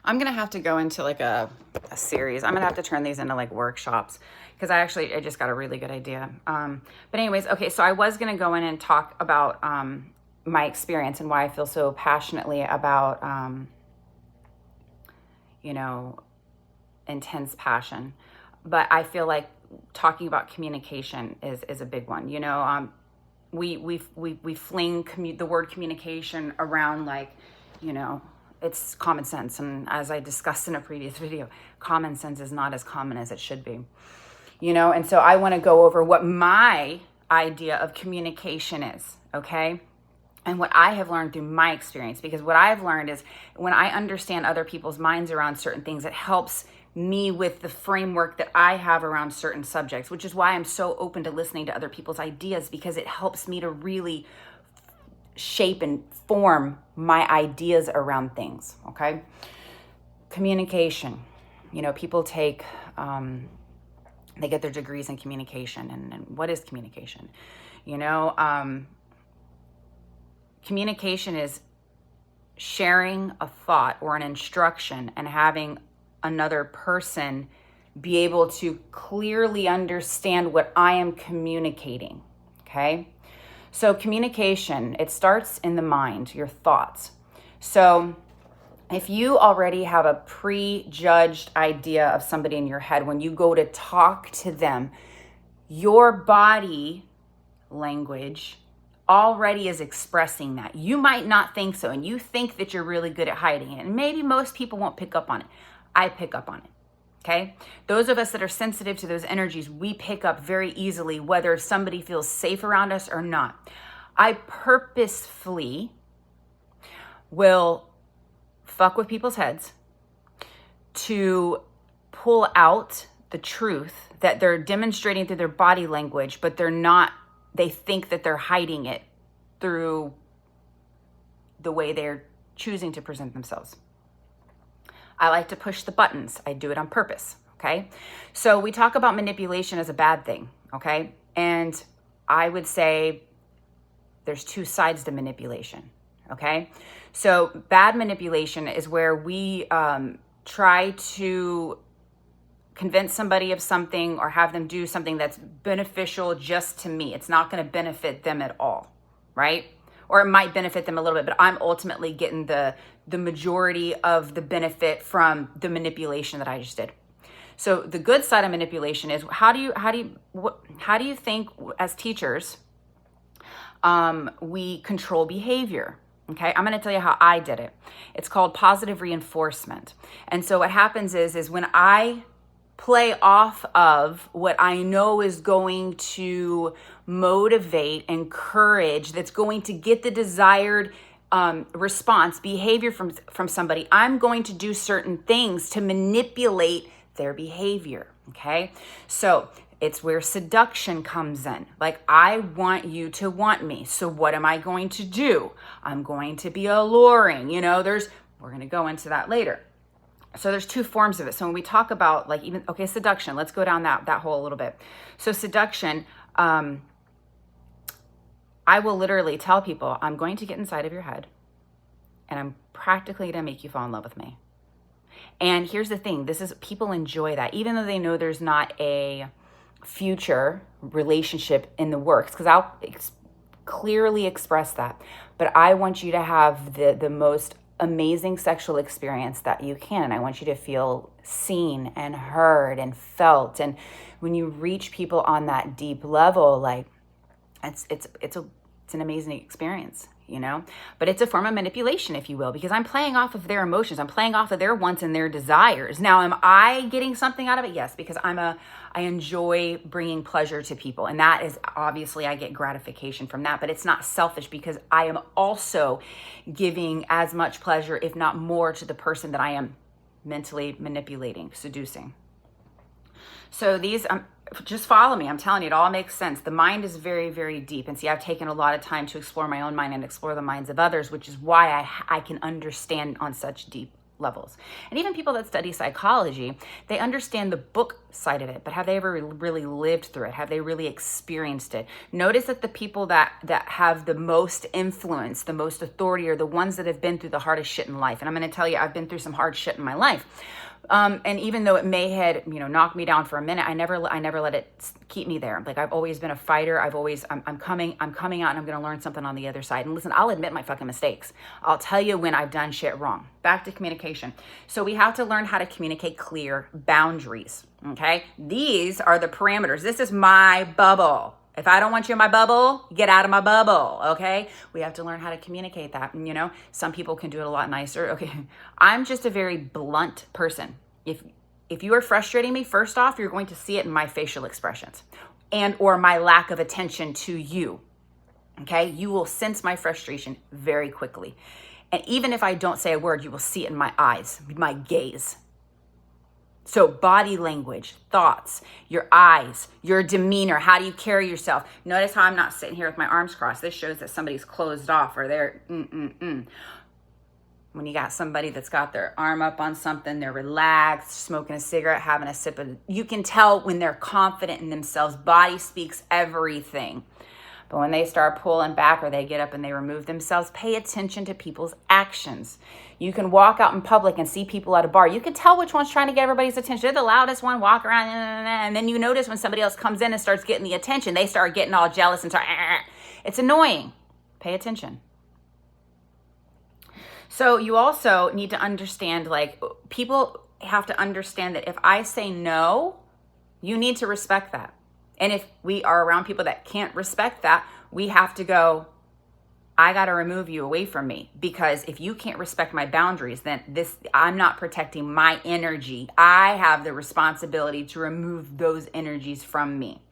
I'm going to have to go into like a series. I'm going to have to turn these into like workshops because I just got a really good idea. But anyways, okay, so I was going to go in and talk about my experience and why I feel so passionately about, intense passion. But I feel like talking about communication is a big one. We fling the word communication around like, it's common sense. And as I discussed in a previous video, common sense is not as common as it should be, and so I want to go over what my idea of communication is, okay? And what I have learned through my experience, because what I've learned is when I understand other people's minds around certain things, it helps me with the framework that I have around certain subjects, which is why I'm so open to listening to other people's ideas, because it helps me to really shape and form my ideas around things, okay? Communication. People take, they get their degrees in communication. And what is communication? Communication is sharing a thought or an instruction and having another person be able to clearly understand what I am communicating, okay? So communication, it starts in the mind, your thoughts. So if you already have a prejudged idea of somebody in your head, when you go to talk to them, your body language already is expressing that. You might not think so, and you think that you're really good at hiding it. And maybe most people won't pick up on it. I pick up on it. Okay? Those of us that are sensitive to those energies, we pick up very easily whether somebody feels safe around us or not. I purposefully will fuck with people's heads to pull out the truth that they're demonstrating through their body language, but they're not, they think that they're hiding it through the way they're choosing to present themselves. I like to push the buttons. I do it on purpose, okay? So we talk about manipulation as a bad thing, okay? And I would say there's two sides to manipulation, okay? So bad manipulation is where we try to convince somebody of something or have them do something that's beneficial just to me. It's not going to benefit them at all, right? Or it might benefit them a little bit, but I'm ultimately getting the majority of the benefit from the manipulation that I just did. So the good side of manipulation is how do you think as teachers we control behavior? Okay, I'm going to tell you how I did it. It's called positive reinforcement. And so what happens is when I play off of what I know is going to motivate, encourage, that's going to get the desired response, behavior from somebody, I'm going to do certain things to manipulate their behavior, okay? So it's where seduction comes in. Like, I want you to want me. So what am I going to do? I'm going to be alluring. We're going to go into that later. So there's two forms of it. So when we talk about seduction, let's go down that hole a little bit. So seduction, I will literally tell people, I'm going to get inside of your head and I'm practically going to make you fall in love with me. And here's the thing, people enjoy that, even though they know there's not a future relationship in the works, because I'll clearly express that. But I want you to have the most amazing sexual experience that you can. I want you to feel seen and heard and felt. And when you reach people on that deep level, like it's an amazing experience, but it's a form of manipulation, if you will, because I'm playing off of their emotions. I'm playing off of their wants and their desires. Now, am I getting something out of it? Yes, because I enjoy bringing pleasure to people. And that is obviously I get gratification from that, but it's not selfish because I am also giving as much pleasure, if not more, to the person that I am mentally manipulating, seducing. So these, just follow me. I'm telling you, it all makes sense. The mind is very, very deep. And see, I've taken a lot of time to explore my own mind and explore the minds of others, which is why I can understand on such deep levels. And even people that study psychology, they understand the book side of it, but have they ever really lived through it? Have they really experienced it? Notice that the people that have the most influence, the most authority, are the ones that have been through the hardest shit in life. And I'm going to tell you, I've been through some hard shit in my life. And even though it may had, knocked me down for a minute, I never let it keep me there. Like, I've always been a fighter. I'm coming out, and I'm going to learn something on the other side. And listen, I'll admit my fucking mistakes. I'll tell you when I've done shit wrong. Back to communication. So we have to learn how to communicate clear boundaries. Okay. These are the parameters. This is my bubble. If I don't want you in my bubble, get out of my bubble, okay? We have to learn how to communicate that. And, some people can do it a lot nicer. Okay, I'm just a very blunt person. If you are frustrating me, first off, you're going to see it in my facial expressions and or my lack of attention to you, okay? You will sense my frustration very quickly. And even if I don't say a word, you will see it in my eyes, my gaze. So body language, thoughts, your eyes, your demeanor, how do you carry yourself? Notice how I'm not sitting here with my arms crossed. This shows that somebody's closed off or they're When you got somebody that's got their arm up on something, they're relaxed, smoking a cigarette, having a sip of, you can tell when they're confident in themselves. Body speaks everything. But when they start pulling back or they get up and they remove themselves, pay attention to people's actions. You can walk out in public and see people at a bar. You can tell which one's trying to get everybody's attention. They're the loudest one, walk around, and then you notice when somebody else comes in and starts getting the attention, they start getting all jealous and start, it's annoying. Pay attention. So you also need to understand, people have to understand that if I say no, you need to respect that. And if we are around people that can't respect that, we have to go, I got to remove you away from me, because if you can't respect my boundaries, then I'm not protecting my energy. I have the responsibility to remove those energies from me.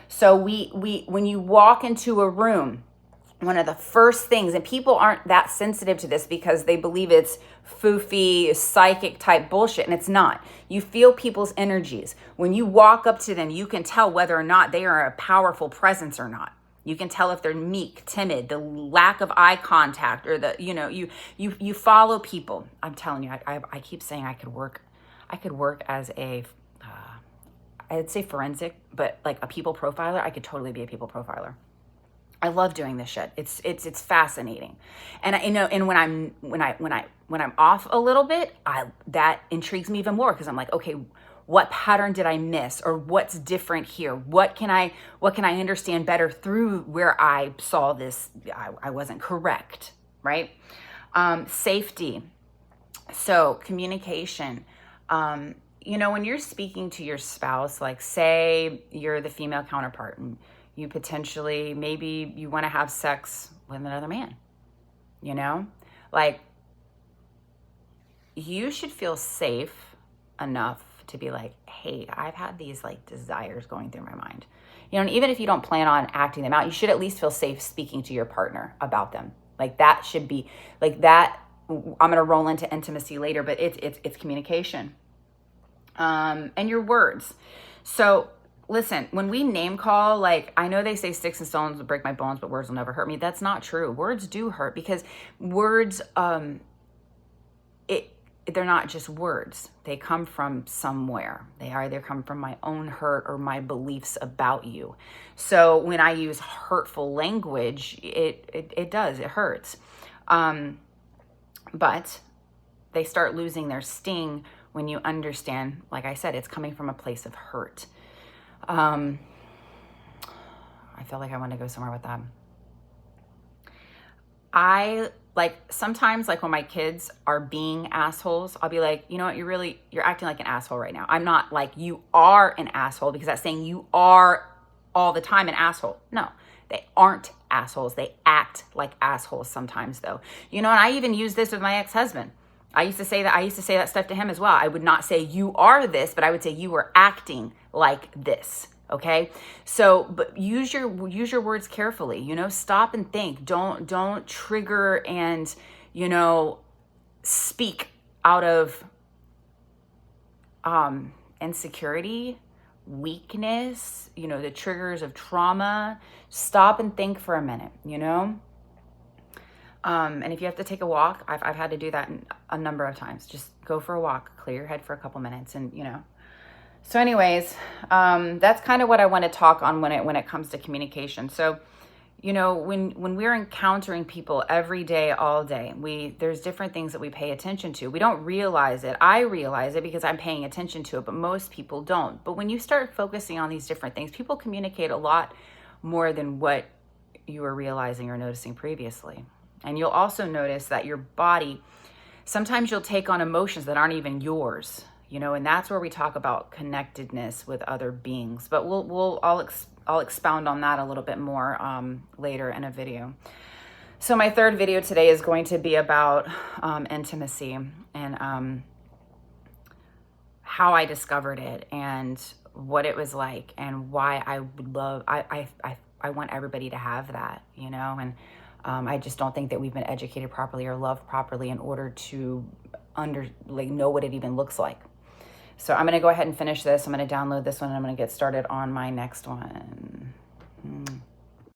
So when you walk into a room, one of the first things, and people aren't that sensitive to this because they believe it's foofy, psychic type bullshit, and it's not. You feel people's energies. When you walk up to them, you can tell whether or not they are a powerful presence or not. You can tell if they're meek, timid, the lack of eye contact, or you follow people. I'm telling you, I keep saying I could work as a, I'd say forensic, but like a people profiler. I could totally be a people profiler. I love doing this shit. It's fascinating, and and when I'm off a little bit, that intrigues me even more, because I'm like, okay, what pattern did I miss, or what's different here? What can I understand better through where I saw this? I wasn't correct, right? Safety. So communication. When you're speaking to your spouse, like say you're the female counterpart and you potentially, maybe you want to have sex with another man, you should feel safe enough to be like, hey, I've had these desires going through my mind, and even if you don't plan on acting them out, you should at least feel safe speaking to your partner about them. That should be that. I'm going to roll into intimacy later, but it's communication, and your words. So listen, when we name call, I know they say sticks and stones will break my bones, but words will never hurt me. That's not true. Words do hurt, because words, they're not just words. They come from somewhere. They either come from my own hurt or my beliefs about you. So when I use hurtful language, it hurts. But they start losing their sting when you understand, like I said, it's coming from a place of hurt. I feel like I want to go somewhere with that. Sometimes when my kids are being assholes, I'll be like, you know what, you're acting like an asshole right now. I'm not like you are an asshole, because that's saying you are all the time an asshole. No, they aren't assholes. They act like assholes sometimes though. And I even use this with my ex-husband. I used to say that stuff to him as well. I would not say you are this, but I would say you were acting like this. Okay. So, but use your words carefully, stop and think. Don't trigger and, speak out of, insecurity, weakness, the triggers of trauma. Stop and think for a minute, and if you have to take a walk, I've had to do that a number of times. Just go for a walk, clear your head for a couple minutes, and So anyways, that's kind of what I want to talk on when it comes to communication. So, when we're encountering people every day, all day, there's different things that we pay attention to. We don't realize it. I realize it because I'm paying attention to it, but most people don't. But when you start focusing on these different things, people communicate a lot more than what you were realizing or noticing previously. And you'll also notice that your body, sometimes you'll take on emotions that aren't even yours. And that's where we talk about connectedness with other beings. But I'll expound on that a little bit more later in a video. So my third video today is going to be about intimacy and how I discovered it and what it was like and why I would love. I want everybody to have that, and I just don't think that we've been educated properly or loved properly in order to know what it even looks like. So I'm going to go ahead and finish this. I'm going to download this one and I'm going to get started on my next one.